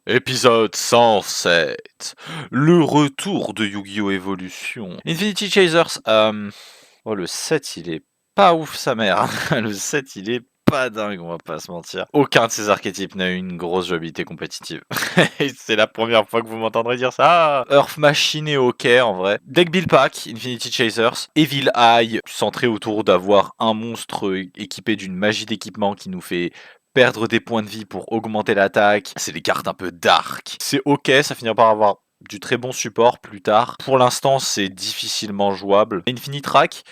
Épisode 107. Le retour de Yu-Gi-Oh! Evolution. Infinity Chasers. Oh, le 7, il est pas ouf, sa mère. Le 7, il est pas dingue, on va pas se mentir. Aucun de ces archétypes n'a eu une grosse jouabilité compétitive. C'est la première fois que vous m'entendrez dire ça. Earth Machine est ok en vrai. Deck Build Pack, Infinity Chasers. Evil Eye, centré autour d'avoir un monstre équipé d'une magie d'équipement qui nous fait perdre des points de vie pour augmenter l'attaque. C'est des cartes un peu dark. C'est ok, ça finira par avoir du très bon support plus tard. Pour l'instant, c'est difficilement jouable. Infinitrack,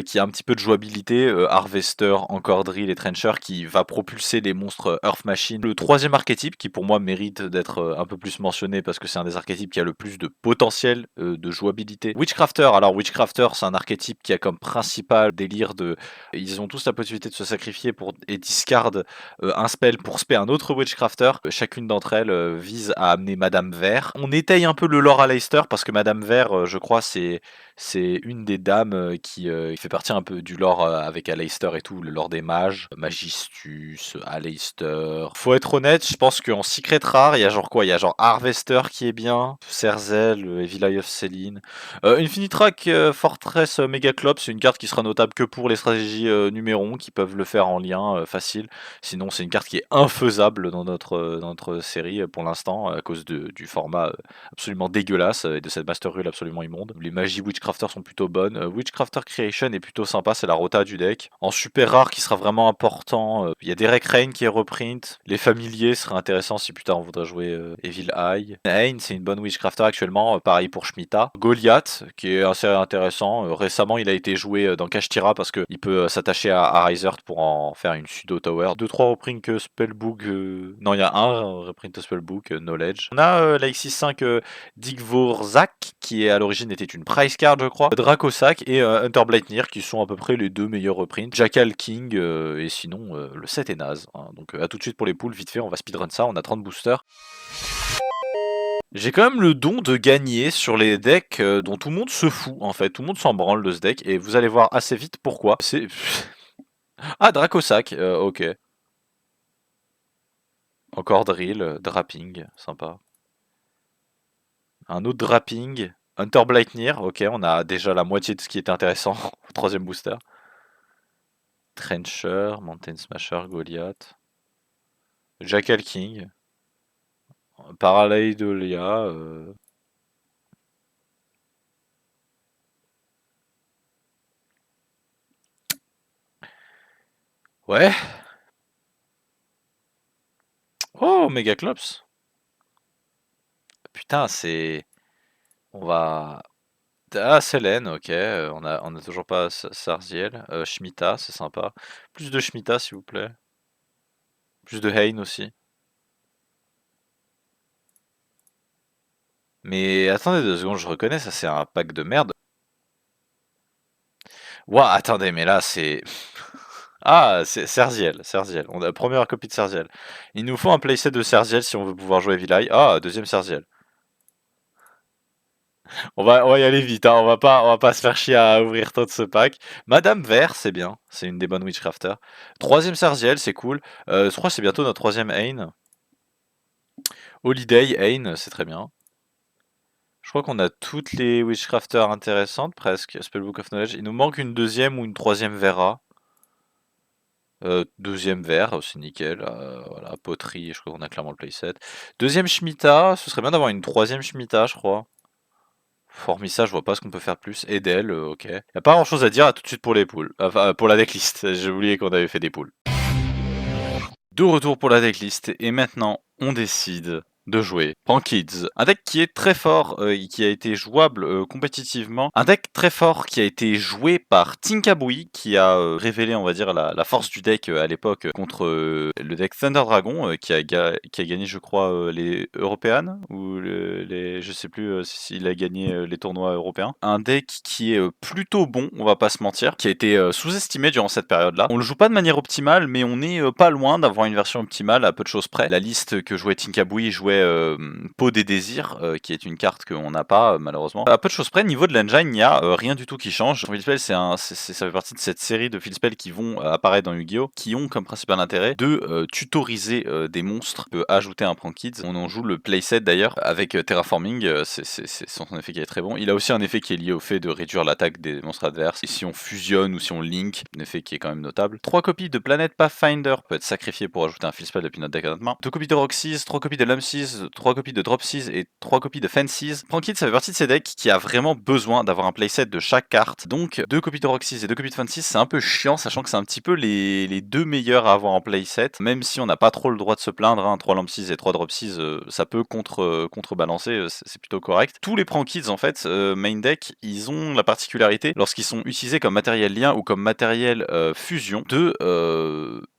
qui a un petit peu de jouabilité, Harvester, encore Drill et Trencher, qui va propulser les monstres Earth Machine. Le troisième archétype, qui pour moi mérite d'être un peu plus mentionné, parce que c'est un des archétypes qui a le plus de potentiel de jouabilité. Witchcrafter, alors Witchcrafter, c'est un archétype qui a comme principal délire de... Ils ont tous la possibilité de se sacrifier et discard un spell pour spé un autre Witchcrafter. Chacune d'entre elles vise à amener Madame Vert. On étaye un peu le lore Aleister parce que Madame Vert, je crois, c'est une des dames qui fait partie un peu du lore avec Aleister et tout, le lore des mages. Magistus, Aleister. Faut être honnête, je pense qu'en secret rare, il y a genre quoi? Il y a genre Harvester qui est bien, Cerzel, Evil Eye of Selene. Infinitrack Fortress Megaclop, c'est une carte qui sera notable que pour les stratégies Numéron qui peuvent le faire en lien facile. Sinon, c'est une carte qui est infaisable dans notre série pour l'instant à cause du format absolument dégueulasse et de cette Master Rule absolument immonde. Les magies Witchcrafter sont plutôt bonnes. Witchcrafter Creation est plutôt sympa, c'est la rota du deck. En super rare qui sera vraiment important, il y a Derek Rain qui est reprint. Les familiers seraient intéressants si plus tard on voudrait jouer Evil Eye. Hain, c'est une bonne Witchcrafter actuellement, pareil pour Shemitah. Goliath, qui est assez intéressant. Récemment, il a été joué dans Kashtira parce qu'il peut s'attacher à Risert pour en faire une pseudo tower. 2-3 reprints Spellbook. Non, il y a un reprint Spellbook, Knowledge. On a la X65 Digvorzak, qui à l'origine était une price card, je crois. Dracosac et Hunterblightnir, qui sont à peu près les deux meilleurs reprints. Jackal King, et sinon, le set est naze. Hein. Donc à tout de suite pour les poules, vite fait, on va speedrun ça, on a 30 boosters. J'ai quand même le don de gagner sur les decks dont tout le monde se fout, en fait. Tout le monde s'en branle de ce deck, et vous allez voir assez vite pourquoi. C'est... Ah, Dracosac, ok. Encore Drill, Drapping, sympa. Un autre Drapping, Hunterblightnir, ok, on a déjà la moitié de ce qui était intéressant au troisième booster. Trencher, Mountain Smasher, Goliath. Jackal King. Paralaidolia. Ouais. Oh, Megaclops. Putain, c'est... On va... Ah, Selene, ok. On a toujours pas Sarziel. Shemitah, c'est sympa. Plus de Shemitah, s'il vous plaît. Plus de Hain aussi. Mais attendez 2 secondes, je reconnais, ça c'est un pack de merde. Ouah, attendez, mais là c'est... Ah, c'est Serziel. On a la première copie de Serziel. Il nous faut un playset de Serziel si on veut pouvoir jouer Vilay. Ah, deuxième Serziel. On va y aller vite, hein. On va pas se faire chier à ouvrir tout de ce pack. Madame Vert, c'est bien. C'est une des bonnes Witchcrafter. Troisième Serziel, c'est cool. Je crois que c'est bientôt notre troisième Hain. Holiday, Hain, c'est très bien. Je crois qu'on a toutes les Witchcrafters intéressantes, presque. Spellbook of Knowledge. Il nous manque une deuxième ou une troisième Vera. Deuxième Vert, c'est nickel. Voilà, poterie, je crois qu'on a clairement le playset. Deuxième Shemitah, ce serait bien d'avoir une troisième Shemitah, je crois. Hormis ça, je vois pas ce qu'on peut faire plus. Edel, ok. Y a pas grand chose à dire, à tout de suite pour les poules. Enfin, pour la decklist. J'ai oublié qu'on avait fait des poules. De retour pour la decklist, et maintenant, on décide de jouer Pankids. Un deck qui est très fort et qui a été jouable compétitivement. Un deck très fort qui a été joué par Tinkabui, qui a révélé, on va dire, la force du deck à l'époque contre le deck Thunder Dragon, qui a gagné, je crois, les Européennes, ou je sais plus s'il a gagné les tournois européens. Un deck qui est plutôt bon, on va pas se mentir, qui a été sous-estimé durant cette période-là. On le joue pas de manière optimale, mais on est pas loin d'avoir une version optimale à peu de choses près. La liste que jouait Tinkabui jouait jouait Peau des désirs, qui est une carte qu'on n'a pas malheureusement. À peu de choses près, niveau de l'engine, il n'y a rien du tout qui change. Field Spell, ça fait partie de cette série de Field Spell qui vont apparaître dans Yu-Gi-Oh! Qui ont comme principal intérêt de tutoriser des monstres. On peut ajouter un Prank Kids. On en joue le playset d'ailleurs avec Terraforming, c'est son effet qui est très bon. Il a aussi un effet qui est lié au fait de réduire l'attaque des monstres adverses. Et si on fusionne ou si on link, un effet qui est quand même notable. 3 copies de Planet Pathfinder peut être sacrifiées pour ajouter un Field Spell depuis notre deck à notre main. 2 copies de Roxys, 3 copies de Lumpsys, 3 copies de Dropsys et 3 copies de Fancies. Prank Kids, ça fait partie de ces decks qui a vraiment besoin d'avoir un playset de chaque carte. Donc 2 copies de Roxys et 2 copies de Fancies, c'est un peu chiant, sachant que c'est un petit peu les deux meilleurs à avoir en playset. Même si on n'a pas trop le droit de se plaindre, hein, 3 Lumpsys et 3 Dropsys, ça peut contrebalancer, c'est plutôt correct. Tous les Prank Kids en fait, main deck, ils ont la particularité, lorsqu'ils sont utilisés comme matériel lien ou comme matériel fusion, de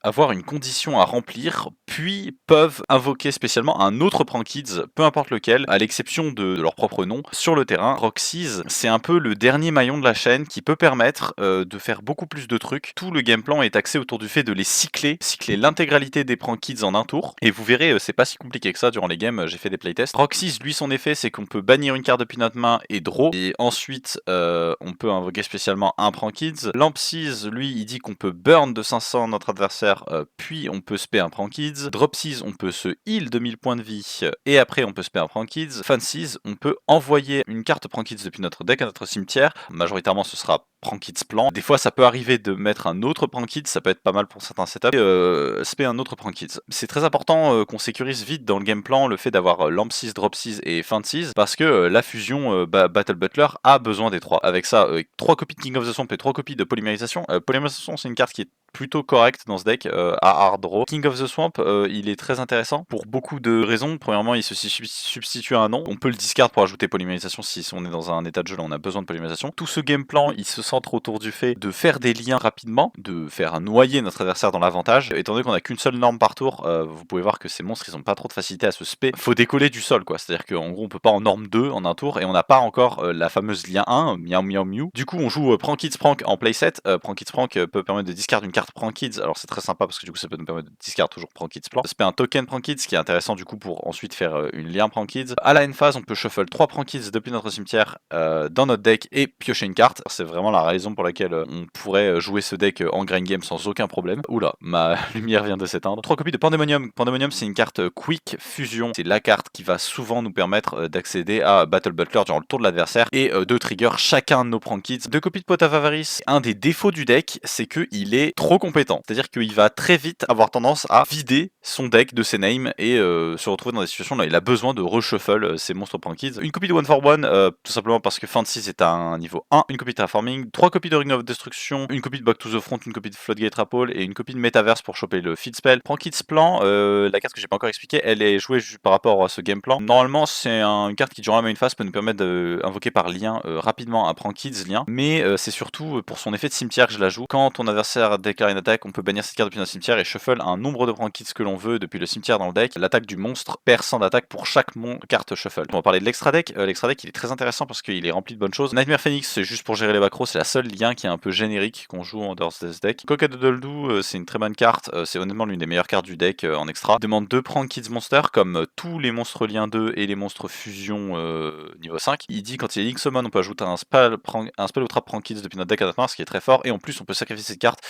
avoir une condition à remplir, puis peuvent invoquer spécialement un autre Prank Kids, peu importe lequel, à l'exception de leur propre nom, sur le terrain. Roxys, c'est un peu le dernier maillon de la chaîne qui peut permettre de faire beaucoup plus de trucs. Tout le game plan est axé autour du fait de les cycler l'intégralité des Prank Kids en un tour, et vous verrez, c'est pas si compliqué que ça durant les games, j'ai fait des playtests. Roxys, lui, son effet, c'est qu'on peut bannir une carte depuis notre main et draw, et ensuite on peut invoquer spécialement un Prank Kids. Lampsys, lui, il dit qu'on peut burn de 500 notre adversaire, puis on peut spé un Prank Kids. Dropsys, on peut se heal de 1000 points de vie, et après on peut spé un Prank Kids. Fancies, on peut envoyer une carte Prank Kids depuis notre deck à notre cimetière. Majoritairement, ce sera Prank Kids plan. Des fois, ça peut arriver de mettre un autre Prank Kids, ça peut être pas mal pour certains setups, et spé un autre Prank Kids. C'est très important qu'on sécurise vite dans le game plan le fait d'avoir Lampsys, Dropsys et Fancies, parce que la fusion Battle Butler a besoin des trois. Avec ça, 3 copies de King of the Swamp et 3 copies de Polymérisation. Polymérisation, c'est une carte qui est plutôt correct dans ce deck à hard draw. King of the Swamp, il est très intéressant pour beaucoup de raisons. Premièrement, il se substitue à un nom. On peut le discard pour ajouter polymérisation si on est dans un état de jeu là on a besoin de polymérisation. Tout ce game plan, il se centre autour du fait de faire des liens rapidement, de faire noyer notre adversaire dans l'avantage. Étant donné qu'on a qu'une seule norme par tour, vous pouvez voir que ces monstres, ils ont pas trop de facilité à se spé. Faut décoller du sol quoi, c'est-à-dire qu'en gros on peut pas en norme 2 en un tour et on n'a pas encore la fameuse lien 1, miaou miaou miou. Du coup on joue Prank Kids Prank en playset. Prank Kids Prank peut permettre de discard une carte Prank Kids, alors c'est très sympa parce que du coup ça peut nous permettre de discard toujours Prank Kids Plan. Ça fait un token Prank Kids qui est intéressant du coup pour ensuite faire une lien Prank Kids. À la end phase on peut shuffle 3 Prank Kids depuis notre cimetière dans notre deck et piocher une carte. C'est vraiment la raison pour laquelle on pourrait jouer ce deck en grind game sans aucun problème. Oula, ma lumière vient de s'éteindre. 3 copies de Pandemonium. Pandemonium c'est une carte Quick Fusion. C'est la carte qui va souvent nous permettre d'accéder à Battle Butler durant le tour de l'adversaire et de trigger chacun de nos Prank Kids. 2 copies de Pot of Avarice. Un des défauts du deck c'est qu'il est trop compétent. C'est-à-dire qu'il va très vite avoir tendance à vider son deck de ses names et se retrouver dans des situations là il a besoin de reshuffle ses monstres Prank Kids. Une copie de One for One, tout simplement parce que Fancy c'est un niveau 1, une copie de Terraforming, 3 copies de Ring of Destruction, une copie de Back to the Front, une copie de Floodgate Rapole et une copie de Metaverse pour choper le Feed Spell. Prank Kids Plan, la carte que j'ai pas encore expliquée, elle est jouée par rapport à ce game plan. Normalement c'est une carte qui durant la main phase peut nous permettre d'invoquer par lien rapidement un Prank Kids lien, mais c'est surtout pour son effet de cimetière que je la joue. Quand ton adversaire déclare une attaque, on peut bannir cette carte depuis notre cimetière et shuffle un nombre de Prank Kids que l'on veut depuis le cimetière dans le deck. L'attaque du monstre perd 100 d'attaque pour chaque carte shuffle. On va parler de l'extra deck. L'extra deck il est très intéressant parce qu'il est rempli de bonnes choses. Nightmare Phoenix c'est juste pour gérer les macros, c'est la seule lien qui est un peu générique qu'on joue en dehors de ce deck. Cock-a-doodle-doo c'est une très bonne carte, c'est honnêtement l'une des meilleures cartes du deck en extra. Il demande 2 Prank Kids Monster comme tous les monstres lien 2 et les monstres fusion niveau 5. Il dit quand il est Link Summon on peut ajouter un spell ou trap Prank Kids depuis notre deck à notre main, ce qui est très fort, et en plus on peut sacrifier cette carte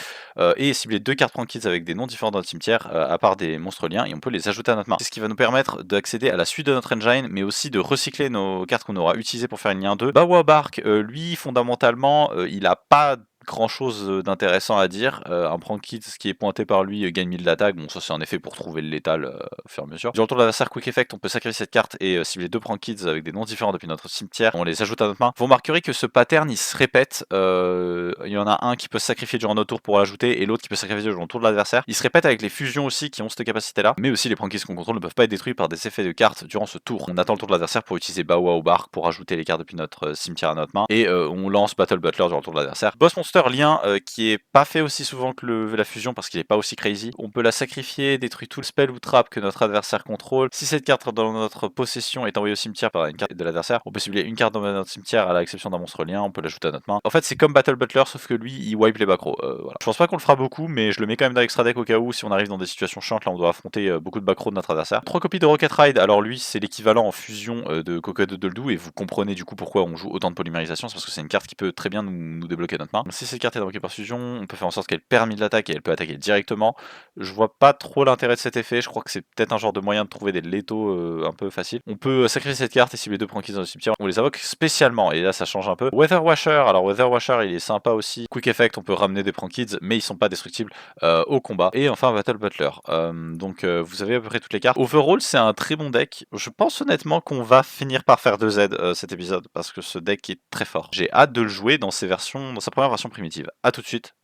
et cibler 2 cartes Prank Kids avec des noms différents dans notre cimetière à part des monstres liens et on peut les ajouter à notre main. C'est ce qui va nous permettre d'accéder à la suite de notre engine mais aussi de recycler nos cartes qu'on aura utilisées pour faire une lien 2. Bawa Bark, lui fondamentalement il a pas grand chose d'intéressant à dire. Un Prank Kids qui est pointé par lui gagne 1000 d'attaque, bon ça c'est un effet pour trouver le létal au fur et à mesure. Durant le tour de l'adversaire Quick Effect on peut sacrifier cette carte et cibler 2 Prank Kids avec des noms différents depuis notre cimetière, on les ajoute à notre main. Vous remarquerez que ce pattern il se répète, il y en a un qui peut se sacrifier durant notre tour pour l'ajouter et l'autre qui peut se sacrifier durant le tour de l'adversaire. Il se répète avec les fusions aussi qui ont cette capacité là, mais aussi les Prank Kids qu'on contrôle ne peuvent pas être détruits par des effets de cartes durant ce tour. On attend le tour de l'adversaire pour utiliser Bawa ou Bark pour ajouter les cartes depuis notre cimetière à notre main et on lance Battle Butler durant le tour de l'adversaire. Boss Monster monster lien qui est pas fait aussi souvent que la fusion parce qu'il est pas aussi crazy. On peut la sacrifier, détruire tout le spell ou trap que notre adversaire contrôle. Si cette carte dans notre possession est envoyée au cimetière par une carte de l'adversaire, on peut cibler une carte dans notre cimetière à l'exception d'un monstre lien, on peut l'ajouter à notre main. En fait, c'est comme Battle Butler sauf que lui il wipe les backrows. Voilà. Je pense pas qu'on le fera beaucoup, mais je le mets quand même dans l'extra deck au cas où si on arrive dans des situations chiantes, là on doit affronter beaucoup de backrows de notre adversaire. 3 copies de Rocket Ride, alors lui c'est l'équivalent en fusion de Cocotte de Doldou et vous comprenez du coup pourquoi on joue autant de polymérisation, c'est parce que c'est une carte qui peut très bien nous débloquer notre main. Donc, si cette carte est invoquée par fusion, on peut faire en sorte qu'elle permette l'attaque et elle peut attaquer directement. Je vois pas trop l'intérêt de cet effet, je crois que c'est peut-être un genre de moyen de trouver des létaux un peu faciles. On peut sacrifier cette carte et si les deux Prankies dans le cimetière, on les invoque spécialement et là ça change un peu. Weather Washer, alors Weather Washer il est sympa aussi. Quick Effect, on peut ramener des Prankids mais ils sont pas destructibles au combat. Et enfin Battle Butler. Donc vous avez à peu près toutes les cartes. Overall c'est un très bon deck. Je pense honnêtement qu'on va finir par faire 2Z cet épisode parce que ce deck est très fort. J'ai hâte de le jouer dans sa première version primitive. A tout de suite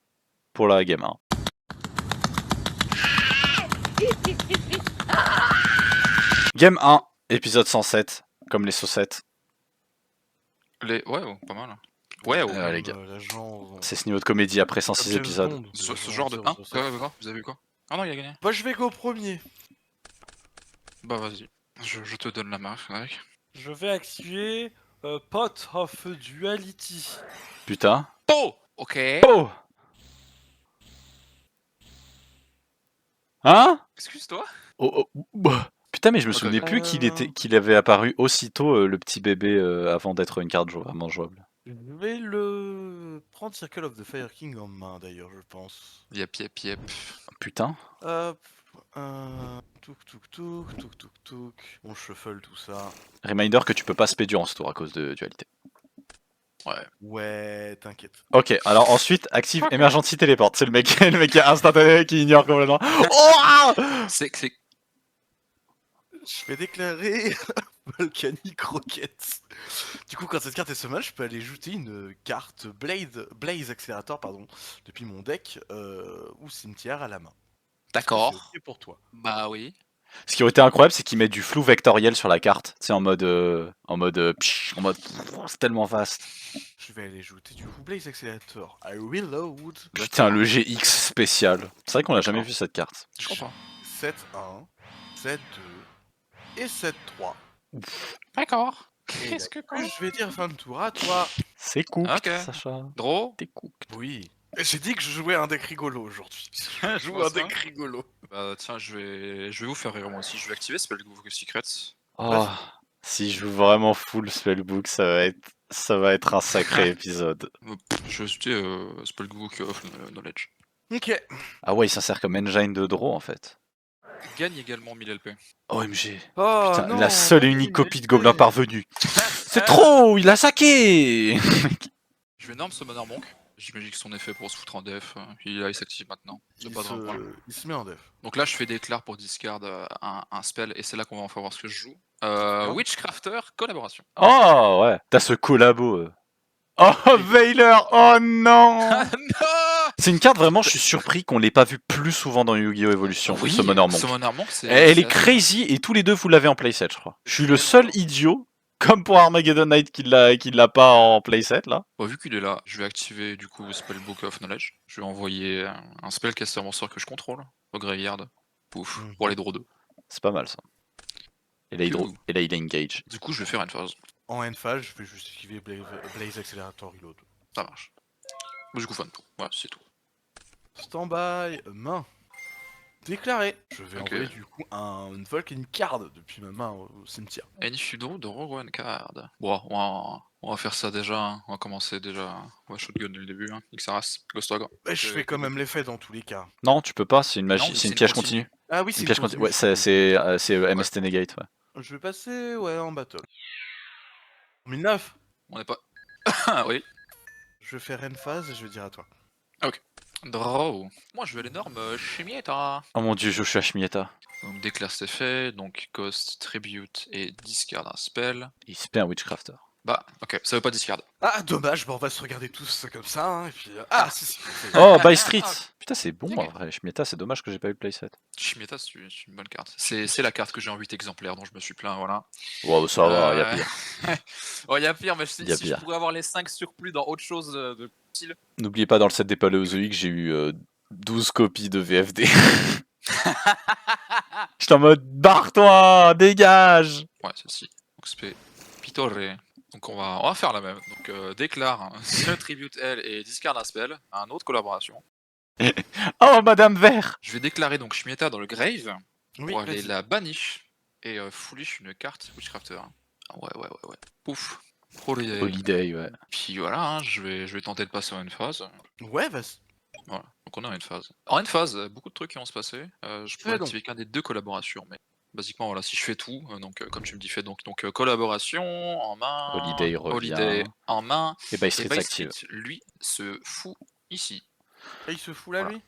pour la game 1. Game 1, épisode 107, comme les saucettes. Ouais, pas mal. Ouais, les gars. C'est ce niveau de comédie après 106 épisodes. Ce genre de... Hein, vous avez vu quoi? Ah non, il a gagné. Bah je vais go premier. Bah vas-y, je te donne la main, Frédéric. Je vais activer Pot of Duality. Putain. Oh. Ok. Oh. Hein? Excuse-toi. Bah. Putain, mais je me souvenais plus qu'il avait apparu aussitôt le petit bébé avant d'être une carte vraiment jouable. Je vais le prendre Circle of the Fire King en main d'ailleurs, je pense. Yep. Putain. Hop. Touk. On shuffle tout ça. Reminder que tu peux pas spé durant ce tour à cause de dualité. Ouais, t'inquiète. Ok, alors ensuite, active Emergency Teleport. C'est le mec qui est instantané, qui ignore complètement. Oh. C'est... Je vais déclarer Volcanic Rocket. Du coup, quand cette carte est summon, je peux aller ajouter une carte Blaze Accelerator depuis mon deck ou cimetière à la main. D'accord. C'est ok pour toi. Bah oui. Ce qui aurait été incroyable, c'est qu'il met du flou vectoriel sur la carte. C'est en mode, c'est tellement vaste. Je vais aller ajouter du coup Blaze Accelerator. I reload. Putain, le GX spécial. C'est vrai qu'on a jamais vu cette carte. Je comprends. 7-1, 7-2 et 7-3. D'accord. Qu'est-ce que je vais dire fin de tour à toi. C'est cool, Ok. Sacha. Draw. T'es cool. Oui. J'ai dit que je jouais un deck rigolo aujourd'hui. Je joue un deck rigolo. Bah tiens, je vais vous faire rire moi aussi. Je vais activer Spellbook Secrets. Oh, si je joue vraiment full Spellbook, ça va être un sacré épisode. Je vais ajouter Spellbook of Knowledge. Ok. Ah ouais, il s'insère comme engine de draw en fait. Gagne également 1000 LP. OMG. Oh, Putain, non, la seule et unique copie de Gobelin parvenu. C'est trop, il a saqué. Je vais norm Summoner Monk. J'imagine que son effet pour se foutre en def, il s'active maintenant. Il se met en def. Donc là, je fais déclare pour discard un spell, et c'est là qu'on va enfin voir ce que je joue. Witchcrafter, collaboration. Oh ouais, t'as ce collabo. Oh, Veiler, oh non. Non. C'est une carte vraiment, je suis surpris qu'on l'ait pas vu plus souvent dans Yu-Gi-Oh! Evolution. Oui, Summoner Monk. Summoner Monk, Elle est crazy et tous les deux vous l'avez en playset, je crois. Je suis le seul idiot, comme pour Armageddon Knight qui l'a pas en playset là. Bon, vu qu'il est là, je vais activer du coup Spellbook of Knowledge. Je vais envoyer un spellcaster monster que je contrôle au graveyard. Pouf, pour les draw 2. C'est pas mal ça. Et là, il engage. Du coup, je vais faire une phase. En end phase, je vais juste esquiver Blaze Accelerator Reload. Ça marche. Du coup, fun. Ouais, c'est tout. Standby, main. Déclaré. Je vais envoyer du coup une Volcanic Card depuis ma main au cimetière. Enifudo de Rogue One Card. Bon, on va faire ça déjà. Hein. On va commencer déjà. On va shotgun dès le début. Hein. Xaras, Ghost Ogre. Je fais quand même l'effet dans tous les cas. Non, tu peux pas, c'est une magie, c'est une piège continue. Ah oui, c'est une piège continue. Ouais, c'est MST Negate. Ouais. Je vais passer en battle. 1009. On est pas. Oui. Je vais faire end phase et je vais dire à toi. Ok. Draw. Moi je vais les normes Shimieta. Oh mon dieu, je suis à Shmieta. Donc déclare ses faits, donc cost, tribute et discard un spell. Il se fait un Witchcrafter. Bah, ok, ça veut pas discard. Ah, dommage, bah on va se regarder tous comme ça, hein, et puis... Ah, si, Oh, By Street. Putain, c'est bon, Ok. en vrai. Shmieta, c'est dommage que j'ai pas eu le playset. Shmieta, c'est une bonne carte. C'est la carte que j'ai en 8 exemplaires dont je me suis plaint, voilà. Wow, ça va, y'a pire. Oh, y a pire, mais Y a si je pire. pourrais avoir les 5 surplus dans autre chose de style. N'oubliez pas, dans le set des Paléozoïques, j'ai eu 12 copies de VFD. J'étais en mode, barre-toi, dégage. Ouais, celle-ci. Donc, c'est Pittore. Donc, on va faire la même. Donc, déclare ce Tribute L et discard un spell à une autre collaboration. Oh, Madame Vert. Je vais déclarer donc Shmieta dans le Grave Oui, pour aller vas-y. la banish et foolish une carte Witchcrafter. Ah ouais. Pouf. Holiday. Holiday, ouais. Puis voilà, hein, je vais tenter de passer en une phase. Ouais, vas-y. Voilà, donc on est en une phase. En une phase, beaucoup de trucs qui vont se passer. Je pourrais donc. activer qu'un des 2 collaborations, mais basiquement, voilà, si je fais tout, comme tu me dis, fais donc collaboration en main, Holiday revient. Holiday en main, Et By et Street By s'active. Street, lui, se fout ici. Ah, il se fout là, Voilà. lui?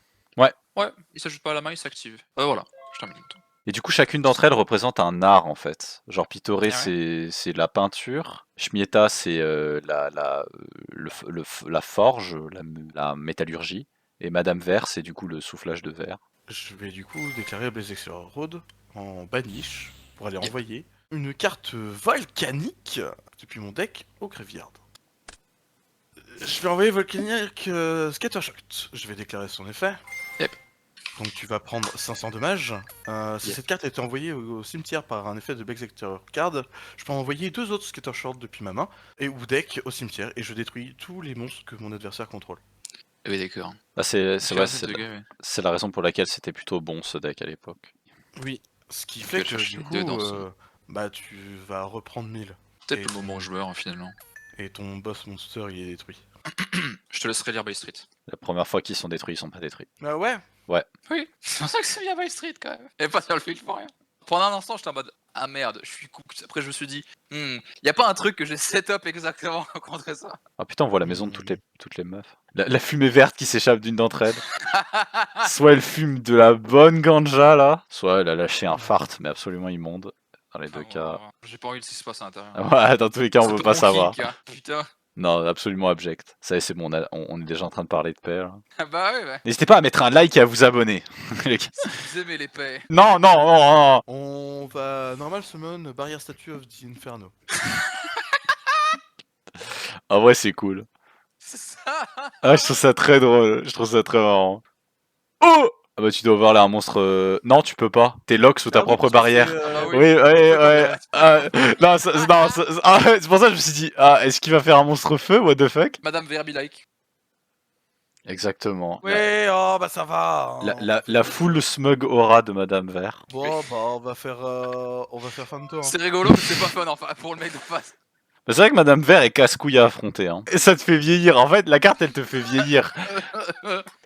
Ouais, il s'ajoute pas à la main, il s'active. Voilà, je termine le temps. Et du coup, chacune d'entre elles représente un art, en fait. Genre, Pittore, Ah ouais. c'est la peinture. Shmieta, c'est la forge, la métallurgie. Et Madame Vert, c'est du coup le soufflage de verre. Je vais du coup déclarer Blaze Exterior Road en banish pour aller Yep. envoyer une carte volcanique depuis mon deck au Graveyard. Je vais envoyer Volcanic Scattershot. Je vais déclarer son effet. Yep. Donc tu vas prendre 500 dommages. Si Yep. cette carte a été envoyée au cimetière par un effet de Blaze Exterior Card, je peux envoyer 2 autres Scattershot depuis ma main et ou deck au cimetière et je détruis tous les monstres que mon adversaire contrôle. Oui, d'accord. Bah, c'est ouais, Ouais. c'est la raison pour laquelle c'était plutôt bon ce deck à l'époque. Oui, ce qui Tu fait vas que chercher du les deux coup, dans ce- bah tu vas reprendre 1000 Peut-être Et le moment ton- joueur, hein, finalement. et ton boss monster il est détruit. Je te laisserai lire By Street. La première fois qu'ils sont détruits, ils sont pas détruits. Ah ouais. Oui, c'est pour ça que c'est bien By Street quand même. Et pas sur le field pour rien. Pendant un instant, j'étais en mode ah merde, je suis cooked. Après, je me suis dit, y a pas un truc que j'ai set-up exactement contre ça. Ah putain, on voit la maison de toutes les meufs. La fumée verte qui s'échappe d'une d'entre elles. Soit elle fume de la bonne ganja là, soit elle a lâché un fart, mais absolument immonde. Dans les deux cas. J'ai pas envie de ce qui se passe à l'intérieur. Ouais, dans tous les cas, on C'est veut pas ton savoir. kick, hein. Putain. Non, absolument abject. Ça y est, c'est bon, on est déjà en train de parler de paix. Là. Ah bah ouais. N'hésitez pas à mettre un like et à vous abonner. Les gars. Si vous aimez les paix. Non, non, non, non. On va normal summon Barrier Statue of the Inferno. En vrai, c'est cool. C'est ça. Ah, je trouve ça très drôle. Je trouve ça très marrant. Oh! Ah bah tu dois voir là un monstre. Non, tu peux pas. T'es lock sous ta Ah oui, propre parce que barrière. c'est, bah Oui, ouais, ouais. D'accord. Non, c'est pour ça que je me suis dit, est-ce qu'il va faire un monstre feu? What the fuck? Madame Verbi like. Exactement. Ouais, oh bah ça va. hein. La full smug aura de Madame Vert. Bon bah on va faire fin de tour. hein. C'est rigolo, mais c'est pas fun enfin pour le mec de face. Bah, c'est vrai que Madame Vert est casse-couille à affronter. Hein. Et ça te fait vieillir. En fait, la carte, elle te fait vieillir.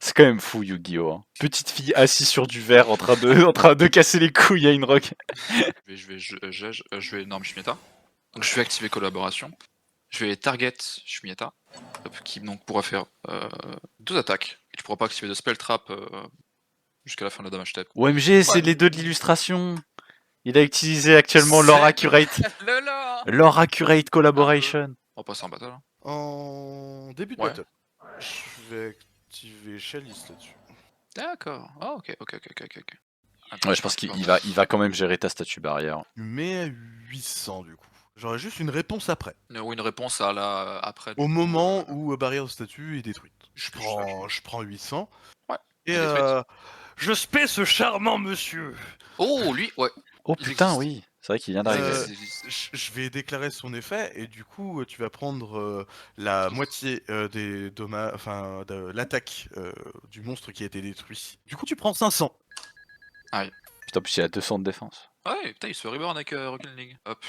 C'est quand même fou, Yu-Gi-Oh! Hein. Petite fille assise sur du verre en train de casser les couilles à une rock. Je vais norme Shmieta. Donc je vais activer collaboration. Je vais target Shmieta. Qui donc pourra faire 2 attaques. Et tu pourras pas activer de spell trap jusqu'à la fin de la damage step. OMG, c'est Ouais. les deux de l'illustration. Il a utilisé actuellement Lore Accurate. Le lore. Lore Accurate Collaboration. On va passer en battle. Hein. En début de Ouais. battle, je vais activer Chalice là-dessus. D'accord. Ah ok. Attends, Ouais, je pense qu'il va quand même gérer ta statue barrière. Tu mets à 800 du coup. J'aurai juste une réponse après. Ou une réponse à la après. Au moment où barrière de statue est détruite. Je que prends 800. Ouais, Et détruite. je spais ce charmant monsieur. Oh lui, ouais. Oh Il putain, existe. oui. C'est vrai qu'il vient d'arriver. Je vais déclarer son effet et du coup tu vas prendre la moitié des dommages, enfin de l'attaque du monstre qui a été détruit. Du coup tu prends 500. Putain, en plus il a 200 de défense. Ouais, putain, il se reborn avec Rocket League. Hop,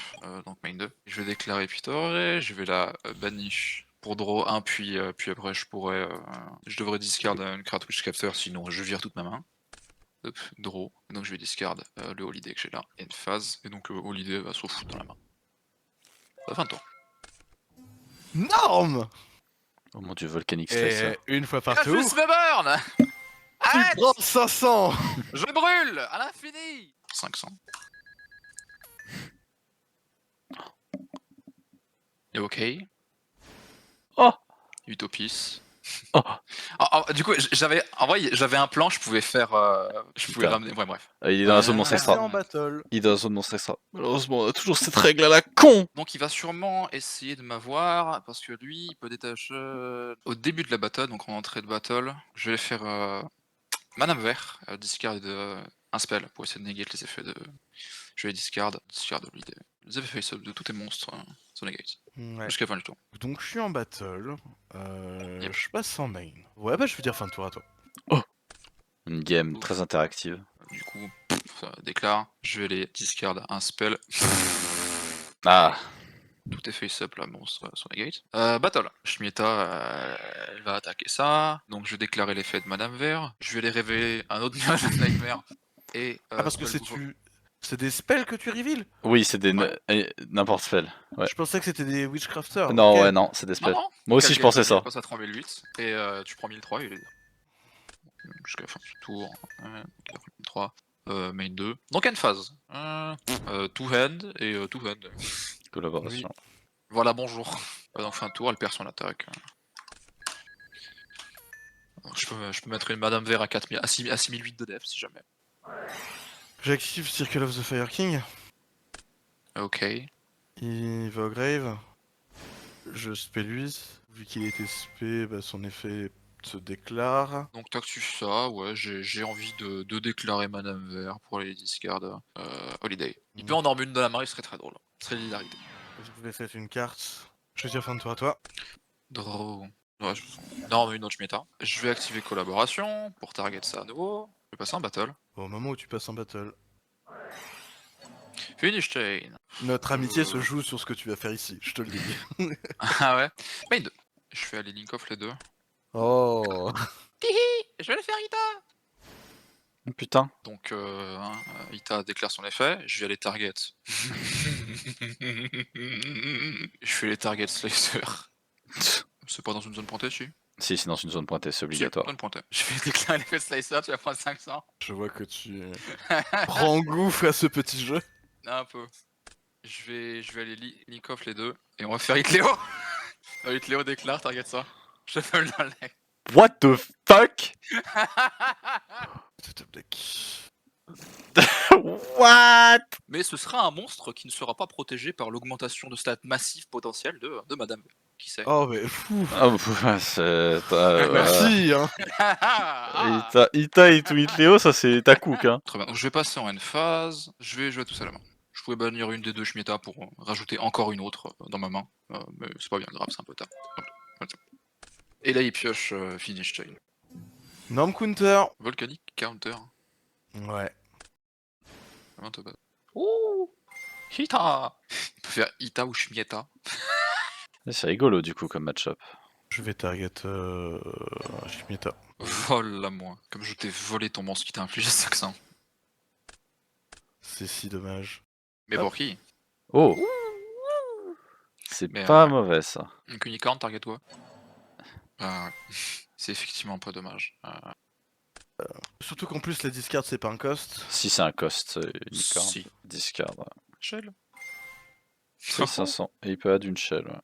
donc main 2. Je vais déclarer Pittore, je vais la banish pour draw 1, puis après je devrais discard une carte Witchcrafter, sinon je vire toute ma main. Hop, draw. Et donc je vais discard le Holiday que j'ai là, et une phase, et donc Holiday va se refoutre dans la main. Fin de tour. Norme. Oh mon dieu, Volcanic Stresser. Et une fois par Ah, tour, juste me burn. tu Arrête. prends 500. Je brûle à l'infini. 500. Ok. Oh. Utopis. Oh. Du coup, j'avais un plan, je pouvais faire. Je pouvais Putain. ramener. Ouais, bref. Il est dans la zone monstre Passer extra. en battle. Il est dans la zone monstre extra. Malheureusement, on a toujours cette règle à la con. Donc il va sûrement essayer de m'avoir parce que lui il peut détacher au début de la battle, donc en entrée de battle, je vais faire Madame Vert, discard un spell pour essayer de négater les effets de. Je vais discard les effets face-up de tous tes monstres sur negate. Ouais. Jusqu'à la fin du tour. Donc je suis en battle. Yep. Je passe en main. Ouais, bah je veux dire fin de tour à toi. Une game Ouf. très interactive. Du coup, ça déclare, je vais les discard un spell. Ah. Tout est face-up là, monstre sur negate. Battle. Shmieta, elle va attaquer ça. Donc je vais déclarer l'effet de Madame Vert. Je vais les révéler un autre Nightmare. Et, parce que spell c'est des spells que tu reveals? Oui, c'est des Ouais. n'importe spell. Ouais. Je pensais que c'était des Witchcrafters. Non, ok. ouais, non, c'est des spells. Non, non. Moi aussi, je pensais ça. Tu passes à 3008 et tu prends 1003 et jusqu'à la fin du tour. 1003. Main 2. Donc une phase. Two hand et two hand. Collaboration. Voilà, bonjour. Donc fin de tour, elle perd son attaque. Alors, je peux mettre une Madame Vert à 4000, à 6008 de def si jamais. J'active Circle of the Fire King. Ok. Il va au grave. Je spé lui. Vu qu'il a été spé, bah, son effet se déclare. Donc t'actives ça, ouais, j'ai envie de déclarer Madame Vert pour les discards Holiday. Il peut en orme une de la main, il serait très drôle. Ce serait l'hilarité. Je vous laisse une carte. Je vais dire fin de tour à toi. Draw. Ouais, non, mais une autre Shmieta. Je vais activer collaboration pour target ça à nouveau. Je vais passer en battle. Au moment où tu passes en battle. Finish chain. Notre amitié se joue sur ce que tu vas faire ici, je te le dis. Ah ouais. Main 2. Je fais aller link off les deux. Oh. Je vais le faire Ita. Putain. Donc Ita déclare son effet, je vais aller target. Je fais les targets slicer. C'est pas dans une zone pointée, si? Si, c'est dans une zone pointée, c'est obligatoire. Zone pointée. Je vais déclarer l'effet slicer, tu vas prendre 500. Je vois que tu prends goût à ce petit jeu. Un peu. Je vais aller link off les deux et on va faire Hitléo. Hitléo déclare, target ça. Je fais le deck. What the fuck? C'est un deck. What? Mais ce sera un monstre qui ne sera pas protégé par l'augmentation de stats massive potentielle de Madame. Qui sait? Oh mais fou. Ah, c'est... Merci hein. Ita et tout Hitléo, ça c'est ta cook, hein. Très bien, donc je vais passer en phase, je vais jouer tout ça à la main. Je pouvais bannir une des deux Shmieta pour rajouter encore une autre dans ma main, mais c'est pas bien grave, c'est un peu tard. Voilà. Et là il pioche Finish Chain. Norm counter. Volcanic Counter. Ouais. Ouh Ita. Il peut faire Ita ou Shmieta. C'est rigolo du coup comme match-up. Je vais target Shmieta. Vole-la-moi, comme je t'ai volé ton monstre qui t'a infligé 500. C'est si dommage. Mais pour qui? Oh. C'est Mais, pas mauvais ça. Une unicorn, target toi. C'est effectivement pas dommage. Surtout qu'en plus la discard c'est pas un cost. Si c'est un cost unicorn. Si. Discard. Ouais. Shell. C'est 500. Et il peut add une shell. Ouais.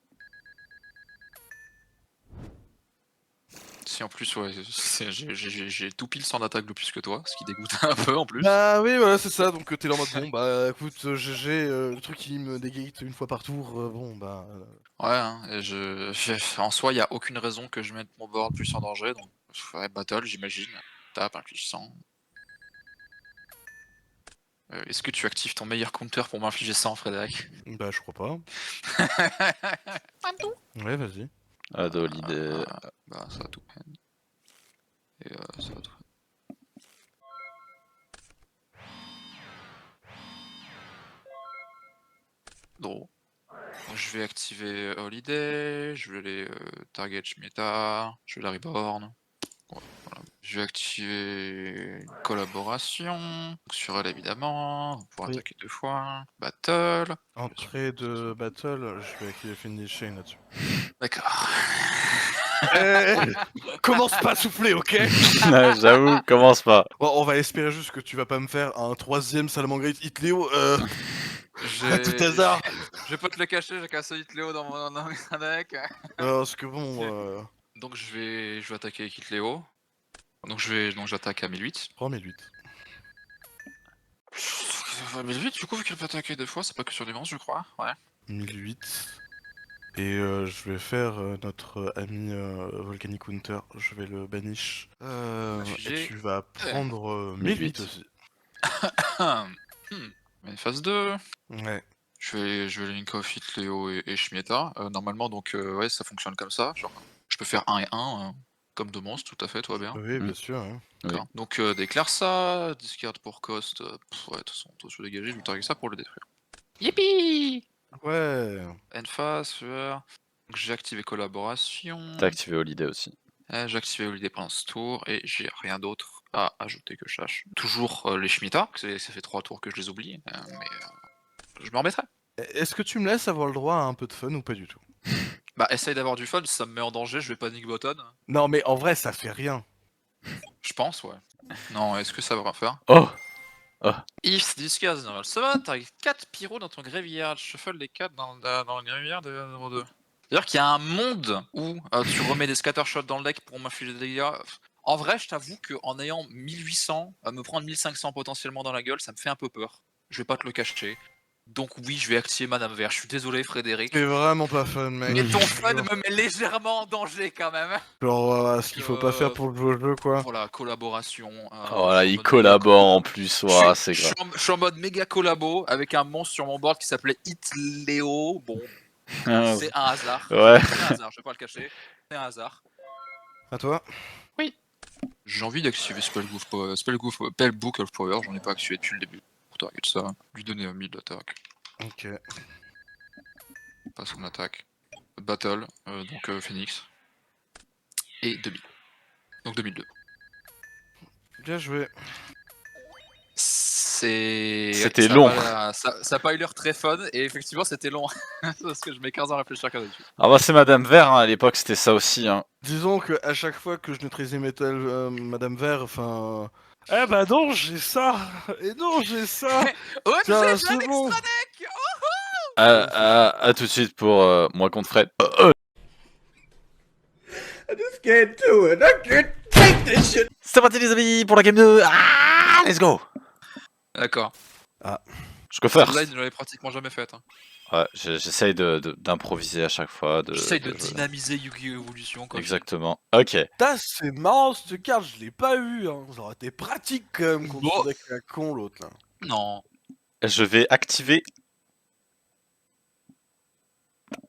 Si en plus, ouais, j'ai tout pile sans attaque de plus que toi, ce qui dégoûte un peu en plus. Bah oui voilà c'est ça, donc t'es là en mode bon bah écoute GG, le truc qui me dégate une fois par tour, bon bah... Ouais, hein, et en soi, il a aucune raison que je mette mon board plus en danger, donc ouais, battle j'imagine, tape, inflige 100. Est-ce que tu actives ton meilleur counter pour m'infliger 100, Frédéric? Bah je crois pas. Ouais vas-y. Add Holiday. Bah ça va tout peine. Et ça va tout. Draw. Donc, je vais activer Holiday, je vais aller target Shmieta, je vais la reborn. Ouais, voilà. Je vais activer une collaboration sur elle évidemment, pour Oui. attaquer 2 fois. Battle. Entrée de battle, je vais activer Finish Chain là-dessus. D'accord. Commence pas à souffler, ok? J'avoue, commence pas. Bon, on va espérer juste que tu vas pas me faire un troisième Salamangreat Hitléo. À tout hasard. Je vais pas te le cacher, j'ai qu'un solide Léo dans mon deck. Parce que bon, Donc je vais attaquer Kit Léo. Donc j'attaque à 1008. prends 1008. 1008 du coup vu qu'elle peut attaquer 2 fois, c'est pas que sur défense je crois. Ouais. 1008. Et je vais faire notre ami Volcanic Hunter, je vais le banish. Et Fusée. tu vas prendre 1008 aussi. Mais phase 2. Ouais. Je vais link off Hit Léo et Shmieta. Normalement donc ouais ça fonctionne comme ça. Genre je peux faire 1 et 1 comme de monstre, tout à fait, toi bien. Oui, bien sûr. Hein. D'accord. Donc déclare ça, discard pour cost. Ouais, de toute façon, toi se dégager, je vais target ça pour le détruire. Yippee! Ouais. Enphase, sueur. Donc j'ai activé collaboration. T'as activé Holiday aussi. J'ai activé Holiday pendant ce tour et j'ai rien d'autre à ajouter que je sache. Toujours les Shemitah, ça fait 3 tours que je les oublie, mais je me remettrai. Est-ce que tu me laisses avoir le droit à un peu de fun ou pas du tout? Bah essaye d'avoir du fun, si ça me met en danger, je vais panic button. Non, mais en vrai, ça fait rien. Je pense, ouais. Non, est-ce que ça va faire? Oh! If discard normal summon, t'as 4 pyros dans ton graveyard. Shuffle les 4 dans le graveyard de 0-2. C'est-à-dire qu'il y a un monde où tu remets des scattershots dans le deck pour m'infliger des dégâts. En vrai, je t'avoue qu'en ayant 1800, me prendre 1500 potentiellement dans la gueule, ça me fait un peu peur. Je vais pas te le cacher. Donc oui, je vais activer Madame Vert. Je suis désolé, Frédéric. C'est vraiment pas fun, mec. Mais ton fun me met légèrement en danger quand même. Genre, ce qu'il faut pas faire pour le jeu, quoi. Voilà, collaboration. Oh là, il collabore en plus, ouah, c'est grave. Je suis en mode méga collabo avec un monstre sur mon board qui s'appelait Hit Léo. Bon, c'est un hasard. Ouais. C'est un hasard, je vais pas le cacher. C'est un hasard. À toi. J'ai envie d'activer Spellbook of Power, j'en ai pas activé depuis le début. Pour target ça, lui donner un 1000 d'attaque. Ok. Pas son attaque. Battle, donc Phoenix. Et 2000. Donc 2002. Bien joué. C'était ça long. Ça a pas eu l'air très fun, et effectivement c'était long. Parce que je mets 15 ans à réfléchir quand même. Ah bah c'est Madame Vert, hein, à l'époque c'était ça aussi. Hein. Disons que à chaque fois que je neutralisais Metal Madame Vert, enfin. Eh bah non, j'ai ça. Et non, j'ai ça. Oh, Tiens, j'ai c'est un bon. extra deck. À tout de suite pour moi contre Fred. C'est parti les amis pour la game 2. Ah, let's go. D'accord. Je go first. Celle-là, je l'avais pratiquement jamais faite. Hein. Ouais, j'essaye d'improviser à chaque fois. J'essaye de dynamiser Yu-Gi-Oh! Evolution. Quoi. Exactement. Ok. Putain, c'est marrant cette carte, je l'ai pas eu. Hein. Ça aurait été pratique quand même contre Bon. ce deck à con l'autre là. Non. Je vais activer.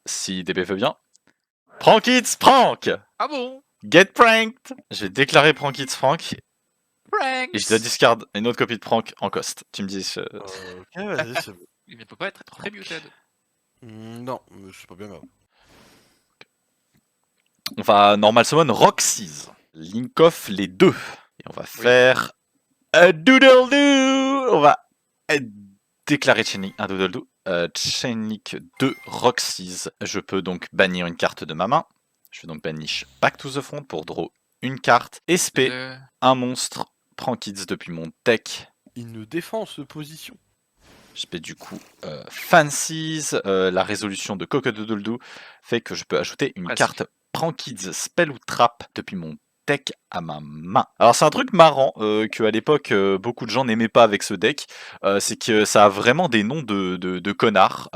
Si DB veut bien. Prank It's Prank. Ah bon? Get pranked. Je vais déclarer Prank It's Prank. Pranks. Et je dois discard une autre copie de Prank en cost. Tu me dis. Ok, vas-y, c'est bon. Il ne peut pas être très muted. Non, mais c'est pas bien grave. On va normal summon Roxy's. Link off les deux. Et on va faire un doodle doo. On va déclarer Chainlink un doodle doo. Chainlink 2 Roxy's. Je peux donc bannir une carte de ma main. Je vais donc banish Back to the Front pour draw une carte. SP, un monstre. Prends Kids depuis mon deck. Il ne défend ce position. Je fais du coup Fancies, la résolution de Cocodoodle fait que je peux ajouter une carte Prends Kids Spell ou Trap depuis mon deck à ma main. Alors c'est un truc marrant que à l'époque beaucoup de gens n'aimaient pas avec ce deck, c'est que ça a vraiment des noms de connards.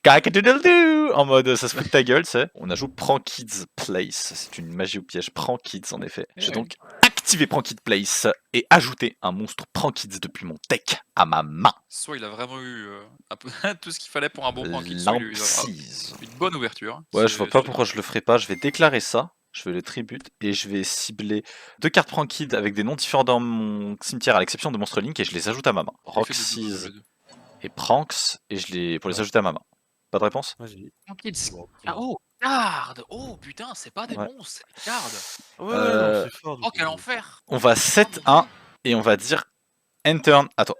Cocodoodle en mode ça se fout de ta gueule, c'est. On ajoute Prends Kids Place, c'est une magie au piège. Prends Kids en effet. J'ai donc activé Prends Kids Place et ajouté un monstre Prends Kids depuis mon deck à ma main. Soit il a vraiment eu un peu tout ce qu'il fallait pour un bon Prends Kids. Une bonne ouverture. Ouais, je vois pas pourquoi je le ferais pas. Je vais déclarer ça. Je vais le tribute et je vais cibler 2 cartes Prank Kid avec des noms différents dans mon cimetière à l'exception de Monstre Link et je les ajoute à ma main. Roxy's et Pranks et je les pour les ajouter à ma main. Pas de réponse? Vas-y. Prank Kids. Ah oh, garde. Oh putain, c'est pas des monstres, c'est des cardes. Ouais, non, c'est fort. Oh quel enfer. On va 7-1 et on va dire end turn à toi.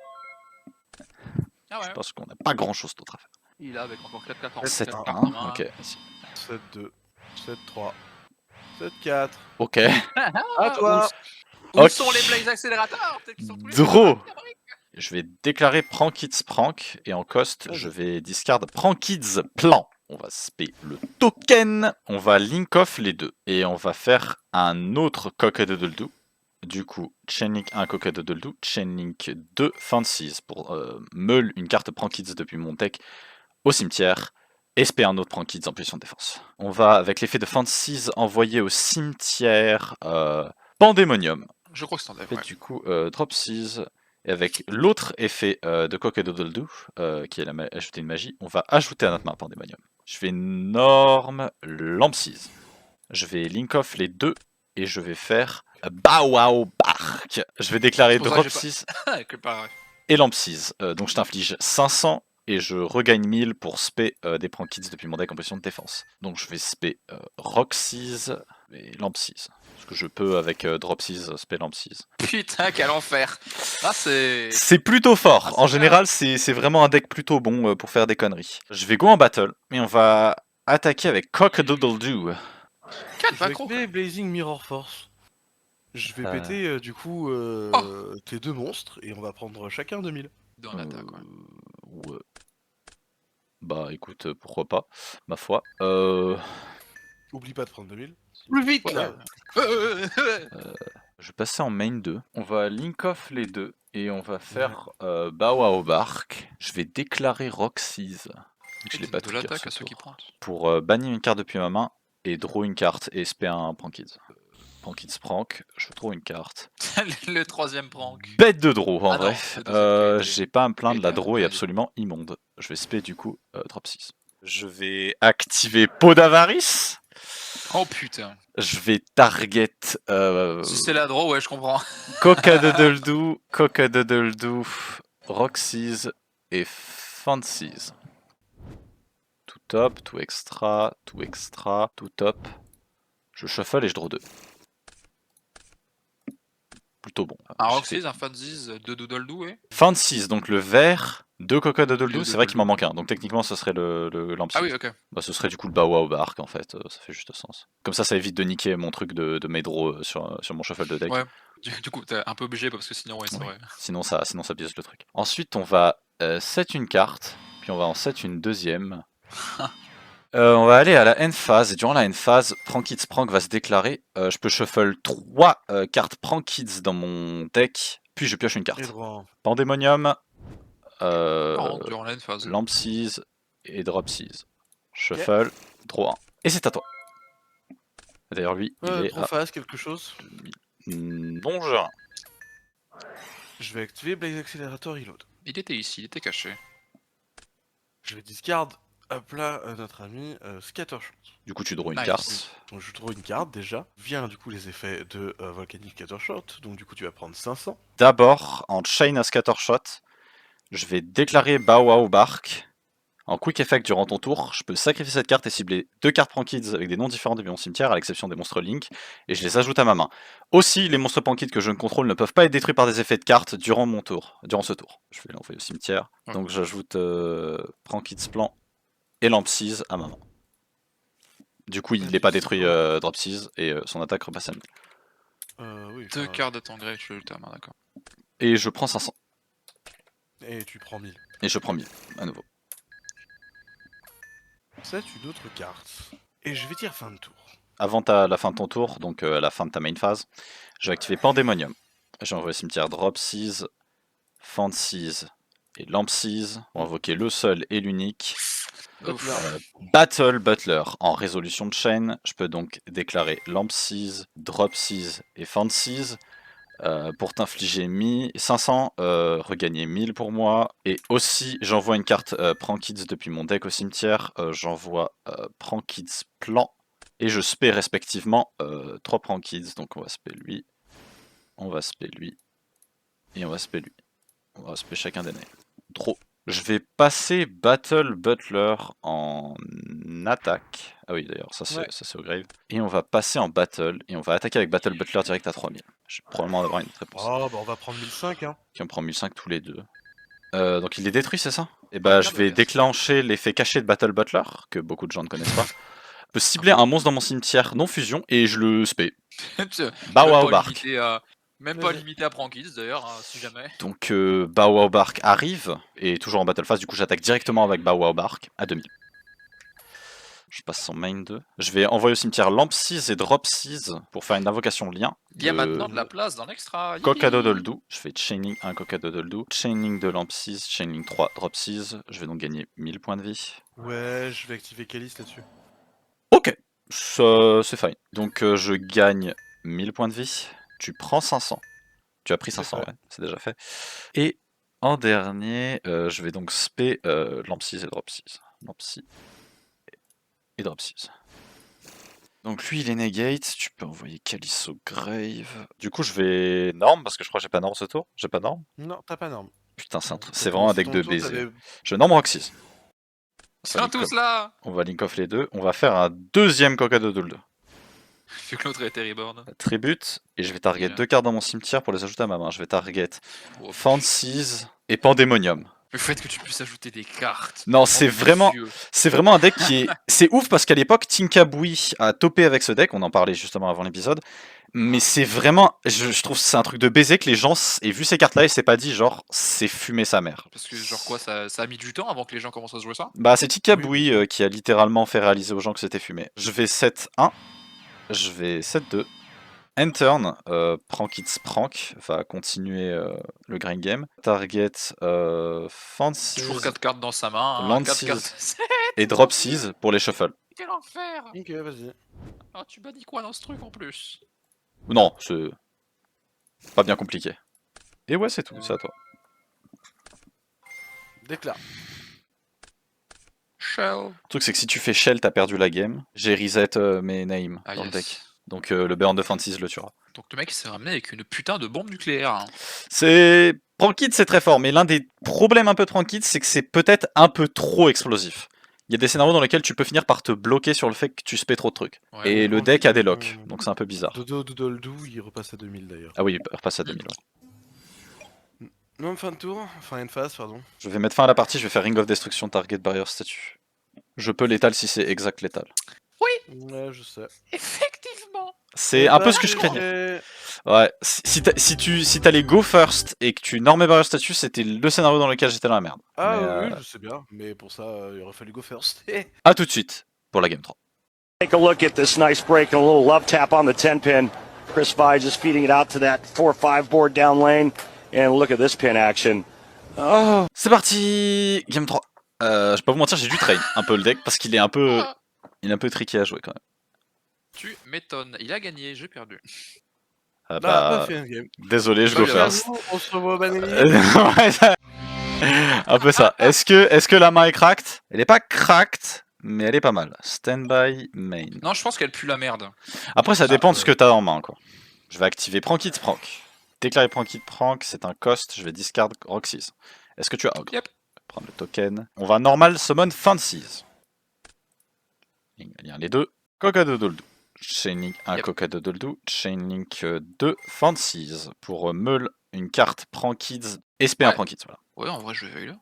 Ah ouais. Je pense qu'on n'a pas grand chose d'autre à faire. Il a avec encore 4 cartes en 7-1, ok. 7-2, 7-3, 7-4. Ok. À toi. Où sont les Blaze accélérateurs? Draw. Je vais déclarer Prankids Prank et en cost, je vais discard Prankids Plan. On va spé le token, on va link off les deux et on va faire un autre Cock-a-doodle-doo. Du coup, Chainlink 1 Cock-a-doodle-doo, Chainlink 2 Fancies pour meule une carte Prankids depuis mon deck au cimetière et spé un autre Prankids en position de défense. On va avec l'effet de Fancies envoyer au cimetière Pandemonium. Je crois que c'est en dev, Et ouais. du coup, Drop Seize. Et avec l'autre effet de Cock-a-doodle-doo, qui est ajouter une magie, on va ajouter à notre main Pandemonium. Je fais Norme Lamp Seize. Je vais link off les deux et je vais faire Bow Wow Bark. Je vais déclarer C'est pour ça que Drop j'ai Seize Que pareil. et Lamp Seize. Donc je t'inflige 500 et je regagne 1000 pour spé des Prankids depuis mon deck en position de défense. Donc je vais spé Rock Seize et Lamp Seize. Parce que je peux avec Drop Seize spé Lamp Seize. Putain, quel enfer. Ah, c'est... C'est plutôt fort. Ah, c'est En général, c'est vraiment un deck plutôt bon pour faire des conneries. Je vais go en battle et on va attaquer avec Cock-a-doodle-doo. 4 Je vais macros. activer Blazing Mirror Force. Je vais péter du coup tes deux monstres et on va prendre chacun 2000. Dans l'attaque, ouais. Ouais. Bah écoute, pourquoi pas, ma foi. Oublie pas de prendre 2000. Plus vite Ouais, là. Je vais passer en main 2. On va link off les deux et on va faire Bawa au Bark. Je vais déclarer Rock Seize. Je l'ai pas de tout l'attaque à ceux qui pointent. pour bannir une carte depuis ma main et draw une carte et spé un Prankids. Prankids Prank, je draw une carte. Le troisième prank. Bête de draw en Ah non, vrai. le deuxième qui a été- J'ai pas à me plaindre, la été draw est validé. absolument immonde. Je vais spé du coup Drop 6. Je vais activer Peau d'Avarice. Oh putain. Je vais target Si c'est la draw, ouais, je comprends. Cock-a-doodle-doo, Cock-a-doodle-doo, Rock Seize et Fancies. Tout top, tout extra, tout extra, tout top. Je shuffle et je draw 2. Plutôt bon. Un J'ai Roxys, fait un Fancies, 2 Doodle-Doo, ouais. Fancies, donc le vert, 2 Cock-a-doodle-doo, Deux c'est vrai qu'il m'en Doodle-Doo. manque un. Donc techniquement ce serait le Lamp Ah Seize. oui, ok. Bah, ce serait du coup le Bawa au Bark en fait, ça fait juste sens. Comme ça évite de niquer mon truc de mes draws sur mon shuffle de deck. Ouais. Du coup, t'es un peu obligé parce que sinon, ouais, c'est Oui. vrai. Sinon ça biaise le truc. Ensuite on va set une carte, puis on va en set une deuxième. On va aller à la end phase, et durant la end phase, Prankids Prank va se déclarer. Je peux shuffle 3 cartes Prankids dans mon deck, puis je pioche une Et carte. droit. Pandemonium, Durant la phase. Lamp Seize et Drop Seize. Shuffle, draw 1. Et c'est à toi. D'ailleurs lui, il est Trop phase, quelque chose. non j'ai rien. Je vais activer Blaze Accelerator Reload. Il était ici, il était caché. Je vais discard, hop là, notre ami Scattershot. Du coup tu draw une Nice. carte. Donc je trouve une carte déjà. Vient du coup les effets de Volcanic Scattershot. Donc du coup tu vas prendre 500. D'abord, en Chain à Scattershot, je vais déclarer Bow Wow Bark. En quick effect durant ton tour, je peux sacrifier cette carte et cibler 2 cartes Prankids avec des noms différents depuis mon cimetière, à l'exception des monstres Link, et je les ajoute à ma main. Aussi, les monstres Prankids que je ne contrôle ne peuvent pas être détruits par des effets de cartes durant ce tour. Je vais l'envoyer au cimetière. Ouais. Donc j'ajoute Prankids Plan et Lamp Seize à ma main. Du coup, il n'est pas détruit Drop Seize et son attaque repasse à 1000. Oui. 2 cartes de temps gré, je le terme, d'accord. Et je prends 500. Et tu prends 1000. Et je prends 1000 à nouveau. C'est une autre carte. Et je vais dire fin de tour. Avant la fin de ton tour, donc à la fin de ta main phase, je vais activer Pandemonium. J'ai envoyé au cimetière Drop Seize, Fancies et Lamp Seize pour invoquer le seul et l'unique Battle Butler. En résolution de chaîne, je peux donc déclarer Lamp Seize, Drop Seize et Fancies pour t'infliger 500, regagner 1000 pour moi. Et aussi, j'envoie une carte Prankids depuis mon deck au cimetière. J'envoie Prankids Plan. Et je spé respectivement 3 Prankids. Donc on va spé lui. On va spé lui. Et on va spé lui. On va spé chacun des nains. Trop. Je vais passer Battle Butler en attaque. Ah oui, d'ailleurs, ça c'est au grave. Et on va passer en battle. Et on va attaquer avec Battle Butler direct à 3000. Je vais probablement avoir une autre réponse. Oh, bah on va prendre 1005, hein. Qui en prend 1005 tous les deux. Donc il est détruit, c'est ça? Et bah je vais déclencher l'effet caché de Battle Butler, que beaucoup de gens ne connaissent pas. Je peux cibler un monstre dans mon cimetière non fusion et je le spé. Bow Wow Bark. Même pas Vas-y. limité à Prankids d'ailleurs, hein, si jamais. Donc Bow Wow Bark arrive, et toujours en Battle Phase, du coup j'attaque directement avec Bow Wow Bark à 2000. Je passe son main 2. Je vais envoyer au cimetière Lamp 6 et Drop 6 pour faire une invocation lien. Il y a maintenant de la place dans l'extra. Coca-Doodle-Doo. Je fais Chaining 1 Coca-Doodle-Doo. Chaining de Lamp 6, Chaining 3 Drop 6. Je vais donc gagner 1000 points de vie. Ouais, je vais activer Kalis là-dessus. Ok, ça c'est fine. Donc je gagne 1000 points de vie. Tu prends 500. Tu as pris 500, fait. ouais, c'est déjà fait. Et en dernier, je vais donc spé Lamp 6 et Drop 6. Lamp 6 et Drop 6. Donc lui il est negate, tu peux envoyer Calisso Grave. Du coup je vais Norm parce que je crois que j'ai pas Norm ce tour. J'ai pas Norm. Non, t'as pas norme. Putain c'est T'as vraiment un commencé deck ton de tour, baiser. t'avais- Je Norm Roxys. C'est un tous là. On va link off les deux. On va faire un deuxième Coca-Doodle. Vu que l'autre était reborn. Tribute, et je vais target Déjà. 2 cartes dans mon cimetière pour les ajouter à ma main. Je vais target Oh, Fancies et Pandemonium. Le fait que tu puisses ajouter des cartes. Non, Oh, c'est mes vraiment, yeux. c'est vraiment un deck qui est... C'est ouf parce qu'à l'époque, Tinkabui a topé avec ce deck, on en parlait justement avant l'épisode, mais c'est vraiment... Je trouve que c'est un truc de baiser que les gens aient vu ces cartes-là et s'est pas dit genre, c'est fumer sa mère. Parce que genre quoi, ça a mis du temps avant que les gens commencent à jouer ça. Bah c'est Tinkabui qui a littéralement fait réaliser aux gens que c'était fumé. Je vais 7-1, je vais 7-2. End-turn, Prankits Prank va continuer le grind game. Target Fancies Toujours 4 cartes dans sa main. Hein, Land 4 seize. cartes. et Drop 6 pour les shuffle. Quel enfer. Ok, vas-y. Oh, tu m'as dit quoi dans ce truc en plus? Non, c'est pas bien compliqué. Et ouais, c'est tout, c'est à toi. Déclare. Shell. Le truc, c'est que si tu fais Shell, t'as perdu la game. J'ai reset mes names Ah dans le yes. deck. Donc le burn de Fancies le tuera. Donc le mec s'est ramené avec une putain de bombe nucléaire. Hein. C'est... Prankits, c'est très fort, mais l'un des problèmes un peu de Prankits, c'est que c'est peut-être un peu trop explosif. Il y a des scénarios dans lesquels tu peux finir par te bloquer sur le fait que tu spais trop de trucs. Ouais. Et le deck a des locks, donc c'est un peu bizarre. Dodo Doodle Doo, il repasse à 2000 d'ailleurs. Ah oui, il repasse à 2000. Ouais. Non, fin de tour, fin de phase, pardon. Je vais mettre fin à la partie, je vais faire Ring of Destruction, Target Barrier Statue. Je peux létal si c'est exact létal. Ouais, je sais. Effectivement. C'est un peu ce que je craignais. Ouais, si t'as les go first et que tu normais Barrier Statue, c'était le scénario dans lequel j'étais dans la merde. Ah Mais, oui, je sais bien, mais pour ça, il aurait fallu go first. À tout de suite pour la game 3. Take a look at this nice break and a little love tap on the 10 pin. Chris Vi just feeding it out to that 4-5 board down lane. And look at this pin action. Oh. C'est parti, game 3. Je vais pas vous mentir, j'ai dû train un peu le deck parce qu'il est un peu, il est un peu tricky à jouer quand même. Tu m'étonnes. Il a gagné, j'ai perdu. Ah Bah, pas fait un game. désolé, je go Pas grave. first. On se revoit au Banani. Ouais, un peu ça. Est-ce que la main est cracked? Elle est pas cracked, mais elle est pas mal. Standby main. Non, je pense qu'elle pue la merde. Après, ça dépend de ce que t'as en main, quoi. Je vais activer Prankit Prank. Déclarer Prankit Prank, c'est un cost. Je vais discard Roxys. Est-ce que tu as Ogre? Yep. Prendre le token. On va normal summon Fancies. Les deux. Coca-Doodle-Doo. Chainlink 1 Yep. Coca-Doodle-Doo. Chainlink 2 Fancies. Pour meule une carte Prankids. SP1 Ouais. Prankids, voilà. Ouais, en vrai, je vais là.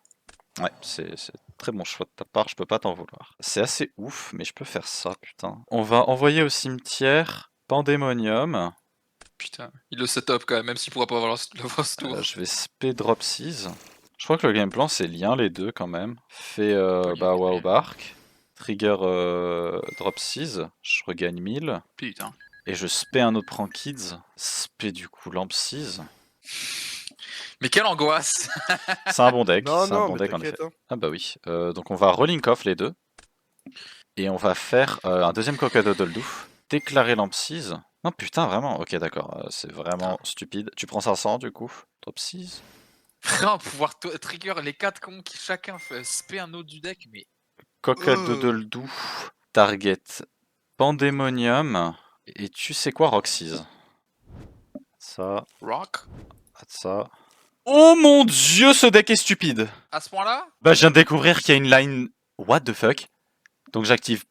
Ouais, c'est très bon choix de ta part, je peux pas t'en vouloir. C'est assez ouf, mais je peux faire ça, putain. On va envoyer au cimetière Pandemonium. Putain, il le setup quand même s'il pourra pas avoir l'avoir ce tour. Je vais spé drop 6. Je crois que le game plan c'est lien les deux quand même. Fait Poly- bah wow bark. Trigger drop 6. Je regagne 1000. Putain. Et je spé un autre Prankids. Spé du coup lamp 6. Mais quelle angoisse. C'est un bon deck. Non, c'est un non, bon mais deck en effet. t'inquiète. Hein. Ah bah oui. Donc on va relink off les deux. Et on va faire un deuxième Coca-Doodle-Doo. Déclarer lamp 6. Non putain vraiment. Ok d'accord. C'est vraiment stupide. Tu prends 500 du coup. Drop 6. Vraiment, pouvoir trigger les 4 cons qui chacun fait spé un autre du deck, mais. Coca-Doodle-Doo. Target Pandemonium. Et tu sais quoi Roxys. Ça. Rock. Ça. Oh mon dieu ce deck est stupide. À ce point-là. Bah je viens de découvrir qu'il y a une line. What the fuck. Donc j'active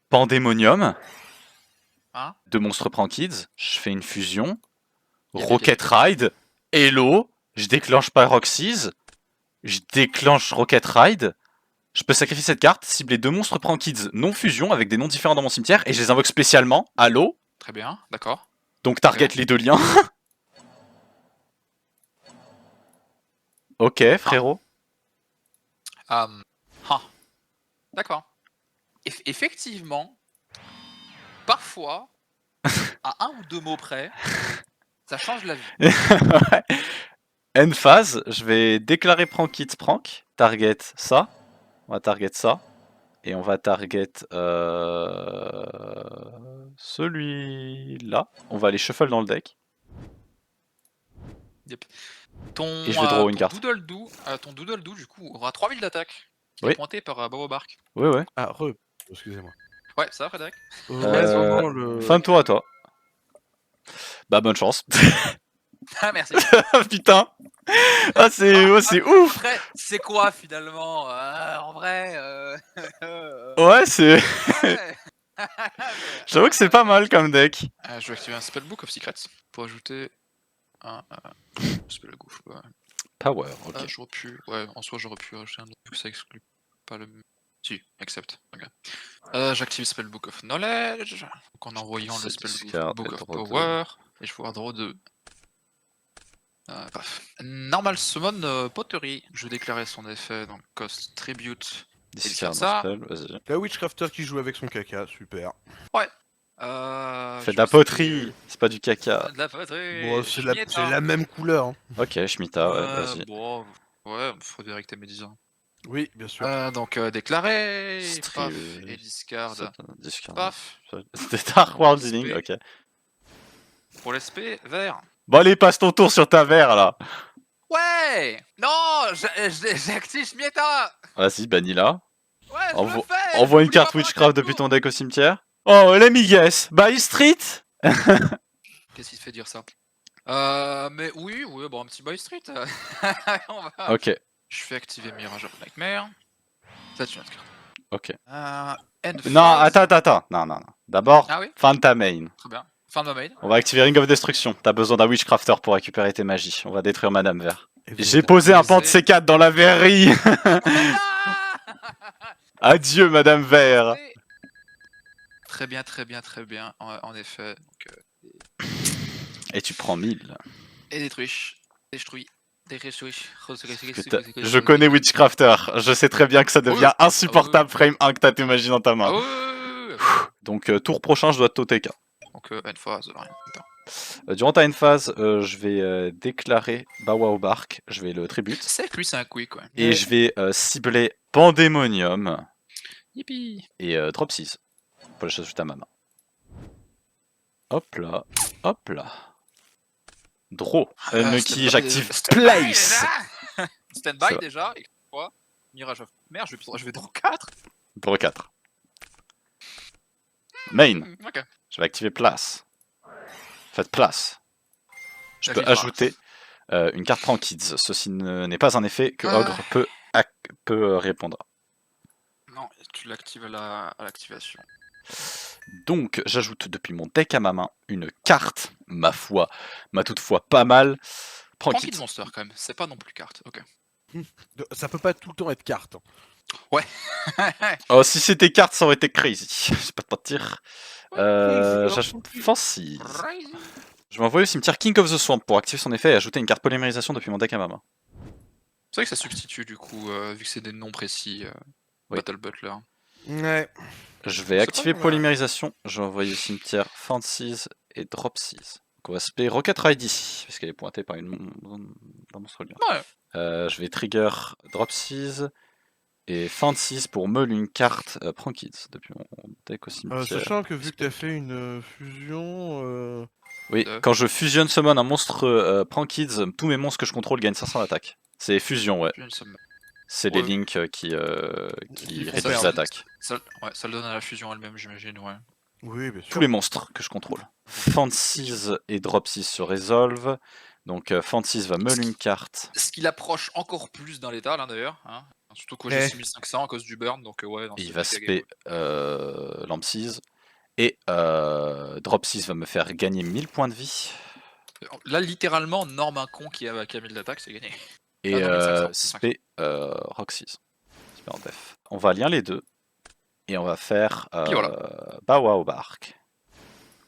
Pandemonium. Hein? Deux monstres Prankids. Je fais une fusion. Y a Rocket Ride. Hello. Je déclenche pas Roxys. Je déclenche Rocket Ride. Je peux sacrifier cette carte, cibler deux monstres Prankids non fusion avec des noms différents dans mon cimetière et je les invoque spécialement. Allô. Très bien, d'accord. Donc target les deux liens. Ok, frérot. Ah. D'accord. Effectivement, parfois, à un ou deux mots près, ça change la vie. Ouais. End phase, je vais déclarer prank hit prank. Target ça. On va target ça. Et on va target celui-là. On va aller shuffle dans le deck. Yep. Et je vais draw une carte. Ton Doodle-Doo, du coup, aura 3000 d'attaque. Qui Oui. est pointé par Bobo Bark. Ouais, ouais. Ah, excusez-moi. Ouais, ça va, Frédéric? Ouais, sûrement le... Fin de tour à toi. Bah, bonne chance. Ah, merci. Putain. Ah, c'est ouf. Après, c'est quoi finalement en vrai Ouais, c'est... ouais. J'avoue que c'est pas mal comme deck. Je vais activer un Spellbook of Secrets pour ajouter un Spellbook. Ouais. Power, ok. J'aurais pu. Ouais, en soi, j'aurais pu ajouter un autre, vu que ça exclut pas le. Si, accept. Ok. J'active Spellbook of Knowledge. Donc en envoyant le Spellbook of Power. Et je vais pouvoir draw 2. Paf. Normal Summon Pottery. Je vais déclarer son effet, donc Cost Tribute. Discard ça. spell, vas-y. La Witchcrafter qui joue avec son caca, super. Fais de la poterie, c'est pas du caca. De la poterie. Bon, c'est la même couleur. Hein. Ok, Schmita, ouais, vas-y. Bon, ouais, Frédéric, t'as mes 10 ans. Oui, bien sûr. Donc déclarer, paf, Stri- et discard, Discard. paf, C'était Dark World Dealing, ok. pour l'SP, vert. Bon allez, passe ton tour sur ta verre là. Ouais. Non, j'active Schmieta. Vas-y, Banila. Ouais, je le fais. Envoie une Oublie carte pas Witchcraft pendant depuis 4 ton deck au cimetière. Oh, let me guess. By Street. Qu'est-ce qui te fait dire ça? Mais oui, bon, un petit Boy Street. On va... Ok, Je fais activer Mirage of Nightmare. Ça, tu une autre carte. ok. End Non, phase. attends. Non. D'abord, Ah oui, fin de ta main. très bien. Fin de ma main. On va activer Ring of Destruction. T'as besoin d'un Witchcrafter pour récupérer tes magies. On va détruire Madame Vert. Et vous J'ai êtes posé un je pan de sais. C4 dans la verrerie. Ah. Adieu, Madame Vert. Très bien, en effet. Donc, Et tu prends 1000. et détruit. Putain, je connais Witchcrafter. Je sais très bien que ça devient insupportable frame 1 que t'as tes magies dans ta main. Donc, tour prochain, je dois te TK. Donc, une phase, rien. Durant ta phase, je vais déclarer Bawao Bark. Je vais le tribute. C'est que lui, c'est un quick, ouais. Et je vais cibler Pandemonium Yippee. et Drop 6. Pour les choses juste à ma main. Hop là. Draw. Unlucky, j'active Place. Standby déjà. Et quoi? Mirage of Mer, je vais draw 4. Draw 4. Main. Ok. Je vais activer Place. Faites Place. Je peux J'active ajouter une carte Prank Kids. Ceci n'est pas un effet que Ogre peut répondre. Non, tu l'actives à l'activation. Donc, j'ajoute depuis mon deck à ma main une carte, ma toutefois pas mal. Prank Tranquille Kids. Monster quand même, c'est pas non plus carte, ok. Ça peut pas tout le temps être carte. Ouais. Oh, si c'était carte, ça aurait été crazy. Je vais pas te mentir. J'ajoute Fancy. Je vais envoyer au cimetière King of the Swamp pour activer son effet et ajouter une carte polymérisation depuis mon deck à ma main. C'est vrai que ça substitue du coup, vu que c'est des noms précis, Oui. Battle Butler. Ouais. Je vais activer polymérisation. Je vais envoyer au cimetière Fancies et Drop 6. Donc on va se payer Rocket Ride ici, parce qu'elle est pointée par un monstre lion. Ouais. Je vais trigger Drop 6 et Fancies pour meule une carte Prank Kids depuis mon deck au cimetière. Sachant que vu que t'as fait une fusion... Oui, quand je fusionne summon un monstre Prank Kids, tous mes monstres que je contrôle gagnent 500 d'attaque. C'est fusion, ouais. C'est les links qui réduisent l'attaque. Ça le donne à la fusion elle-même, j'imagine, ouais. Oui, bien sûr. Tous les monstres que je contrôle. Fancies et Drop 6 se résolvent. Donc Fancies va meule une carte. Ce qui l'approche encore plus d'un létal, hein, d'ailleurs. Hein. Surtout que j'ai 6500 à cause du burn, donc ouais. Non, Il va spé Lampseize. Et Drop 6 va me faire gagner 1000 points de vie. Là, littéralement, norme un con qui a 1000 d'attaque, c'est gagné. Et spé Roxys. Spé en def. On va lien les deux. Et on va faire Bawao Bark.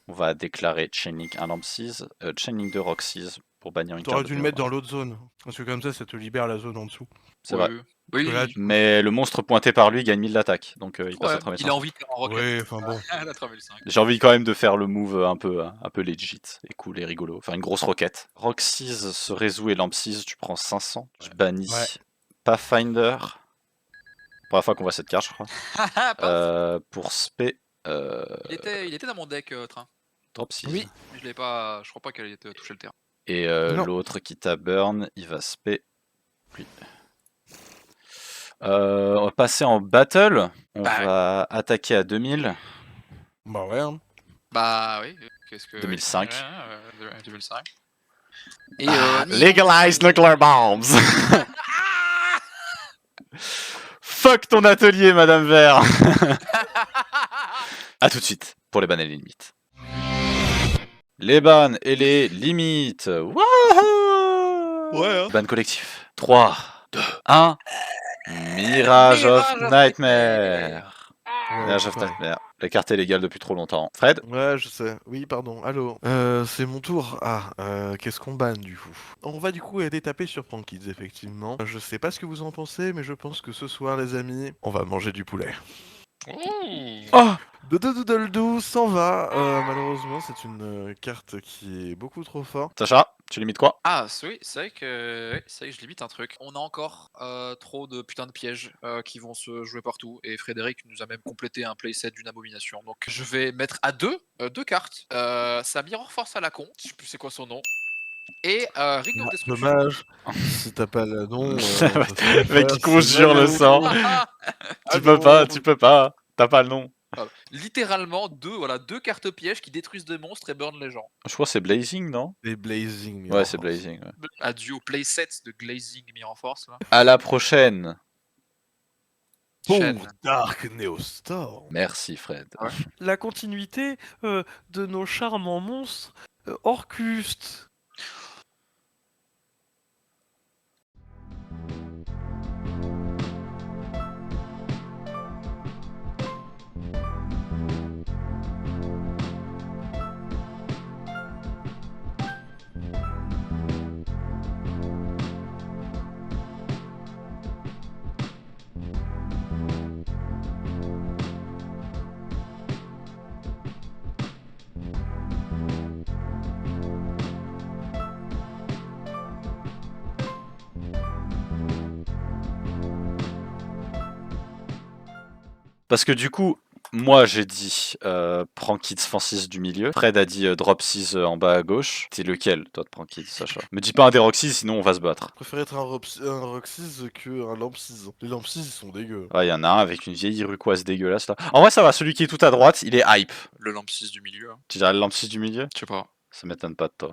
On va déclarer Chainlink 1 Lampseize, Chainlink 2 Roxys, pour bannir une carte. T'aurais de dû le PO. mettre dans l'autre zone. Parce que comme ça te libère la zone en dessous. C'est vrai. Oui, Là, Mais le monstre pointé par lui gagne 1000 d'attaque, donc il passe à ouais, 3500. il a envie de faire en rocket. Ouais, enfin bon. À la 3005. J'ai envie quand même de faire le move un peu legit et cool et rigolo. Faire une grosse roquette. Roxy's se résout et Lampsys, tu prends 500. Je bannis Ouais. Pathfinder. Première fois qu'on voit cette carte, je crois. Pour spé, il était dans mon deck, train. Dropsys. Oui. Mais je l'ai pas. Je crois pas qu'elle ait touché le terrain. Et Non. l'autre qui t'a burn, il va spé. Lui. On va passer en battle. On Bah, va attaquer à 2000. Bah ouais. Hein. Bah oui. Qu'est-ce que. 2005. 2005. Et Legalize nuclear bombs. Fuck ton atelier, Madame Vert. A tout de suite pour les bans et les limites. Les bans et les limites. Wouhou. Ouais, hein. Ban collectif. 3, 2, 1. Mirage of Nightmare. Mirage of Ouais. Nightmare. La carte est légale depuis trop longtemps. Fred? Ouais, je sais. Oui, pardon. Allô. C'est mon tour. Qu'est-ce qu'on banne du coup? On va du coup aller taper sur Prankids, effectivement. Je sais pas ce que vous en pensez, mais je pense que ce soir, les amis, on va manger du poulet. Oh. Doudou s'en va. Malheureusement, c'est une carte qui est beaucoup trop forte. Sacha, tu limites quoi? Ah, oui, c'est vrai que je limite un truc. On a encore trop de putains de pièges qui vont se jouer partout. Et Frédéric nous a même complété un playset d'une abomination. Donc je vais mettre à deux cartes. Ça Mirror Force à la con. Je sais plus c'est quoi son nom. Et Ring of Destruction. Dommage. Si t'as pas le nom. Mec, qui conjure le sang. Tu peux pas. T'as pas le nom. Littéralement deux cartes pièges qui détruisent des monstres et burnent les gens. Je crois que c'est Blazing, non? Les Blazing. Ouais, c'est Blazing. Ouais. Adieu au playset de Glazing Mirror Force. Là. À la prochaine. Chaîne. Pour Dark Neostorm. Merci, Fred. La continuité de nos charmants monstres Orcust. Parce que du coup, moi j'ai dit prends Kids Francis du milieu. Fred a dit drop 6 en bas à gauche. C'est lequel, toi, de prends Kids, Sacha? Me dis pas un des Roxys, sinon on va se battre. Je préfère être un Roxys qu'un Lampsys. Les Lampsys, ils sont dégueux. Ouais, y en a un avec une vieille iroquoise dégueulasse là. En vrai, ça va, celui qui est tout à droite, il est hype. Le lamp 6 du milieu. Hein. Tu dirais le lamp 6 du milieu? Je sais pas. Ça m'étonne pas de toi.